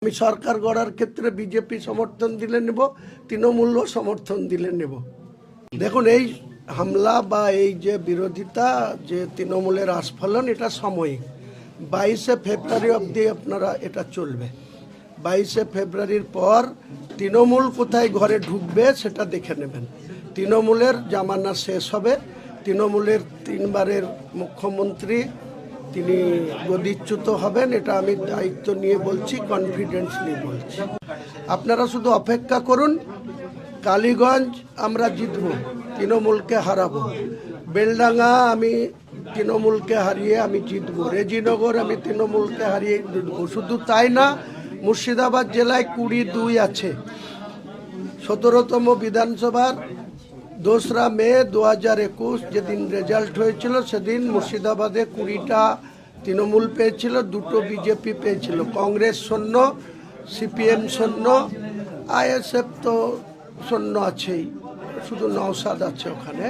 আমি সরকার গড়ার ক্ষেত্রে বিজেপি সমর্থন দিলে নেব, তৃণমূল সমর্থন দিলে নেব। দেখুন, এই হামলা বা এই যে বিরোধিতা, যে তৃণমূলের আস্ফালন, এটা সাময়িক। 22শে ফেব্রুয়ারি অবধি আপনারা এটা চলবে। 22শে ফেব্রুয়ারির পর তৃণমূল কোথায় ঘরে ঢুকবে সেটা দেখে নেবেন। তৃণমূলের জামানা শেষ হবে। তৃণমূলের 3 বারের মুখ্যমন্ত্রী তিনি গদিচ্যুত হবেন, এটা আমি দায়িত্ব নিয়ে বলছি, কনফিডেন্সলি বলছি। আপনারা শুধু অপেক্ষা করুন। কালীগঞ্জ আমরা জিতব, তৃণমূলকে হারাবো। বেলডাঙ্গা আমি তৃণমূলকে হারিয়ে আমি জিতব। রেজিনগর আমি তৃণমূলকে হারিয়ে জিতব। শুধু তাই না, মুর্শিদাবাদ জেলায় 22 আছে। 17তম বিধানসভার 2রা মে 2021 যেদিন রেজাল্ট হয়েছিল, সেদিন মুর্শিদাবাদে 20টা তৃণমূল পেয়েছিল, 2টো বিজেপি পেয়েছিল। কংগ্রেস শূন্য, সিপিএম শূন্য, আইএসএফ তো শূন্য আছেই, শুধু নওশাদ আছে ওখানে।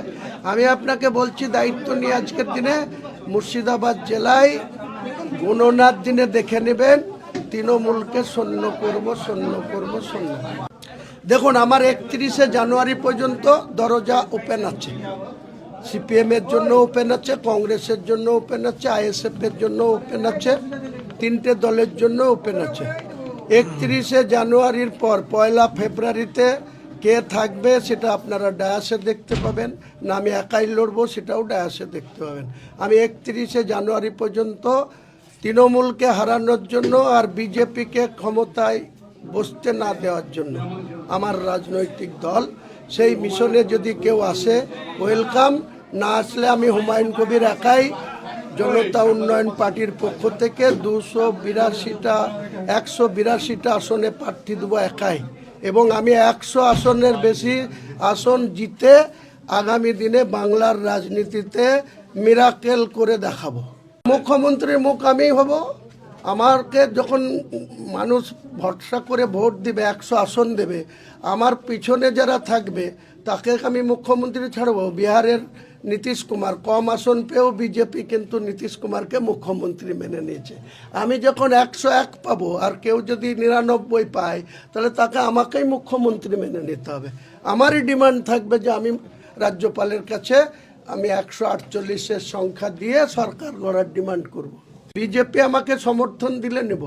আমি আপনাকে বলছি দায়িত্ব নিয়ে, আজকের দিনে মুর্শিদাবাদ জেলায় গণনার দিনে দেখে নেবেন, তৃণমূলকে শূন্য করব, শূন্য করব, শূন্য। দেখুন, আমার 31শে জানুয়ারি পর্যন্ত দরজা ওপেন আছে। সিপিএমের জন্য ওপেন আছে, কংগ্রেসের জন্য ওপেন আছে, আইএসএফের জন্য ওপেন আছে, 3টে দলের জন্য ওপেন আছে। 31শে জানুয়ারির পর 1 ফেব্রুয়ারিতে কে থাকবে সেটা আপনারা ডায়াসে দেখতে পাবেন, না আমি একাই লড়বো সেটাও ডায়াসে দেখতে পাবেন। আমি 31শে জানুয়ারি পর্যন্ত তৃণমূলকে হারানোর জন্য আর বিজেপিকে ক্ষমতায় বসতে না দেওয়ার জন্য আমার রাজনৈতিক দল, সেই মিশনে যদি কেউ আসে ওয়েলকাম, না আসলে আমি হুমায়ুন কবির একাই জনতা উন্নয়ন পার্টির পক্ষ থেকে 182টা আসনে প্রার্থী দেবো একাই, এবং আমি 100 আসনের বেশি আসন জিতে আগামী দিনে বাংলার রাজনীতিতে মিরাকেল করে দেখাবো। মুখ্যমন্ত্রীর মুখ আমিই হব। আমাকে যখন মানুষ ভরসা করে ভোট দিবে, 100 আসন দেবে, আমার পিছনে যারা থাকবে তাকে আমি মুখ্যমন্ত্রী ছাড়বো। বিহারের নীতিশ কুমার কম আসন পেয়েও বিজেপি কিন্তু নীতিশ কুমারকে মুখ্যমন্ত্রী মেনে নিয়েছে। আমি যখন 101 পাবো আর কেউ যদি 99 পায়, তাহলে তাকে আমাকেই মুখ্যমন্ত্রী মেনে নিতে হবে। আমারই ডিমান্ড থাকবে যে আমি রাজ্যপালের কাছে আমি 148-এর সংখ্যা দিয়ে সরকার গড়ার ডিমান্ড করব। বিজেপি আমাকে সমর্থন দিলে নেব।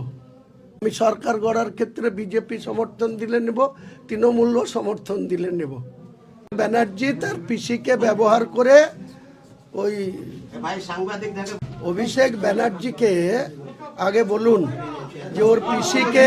আমি সরকার গড়ার ক্ষেত্রে বিজেপি সমর্থন দিলে নেব, তৃণমূল সমর্থন দিলে নেব। ব্যানার্জি তার পিসিকে ব্যবহার করে ওই অভিষেক ব্যানার্জিকে আগে বলুন যে ওর পিসিকে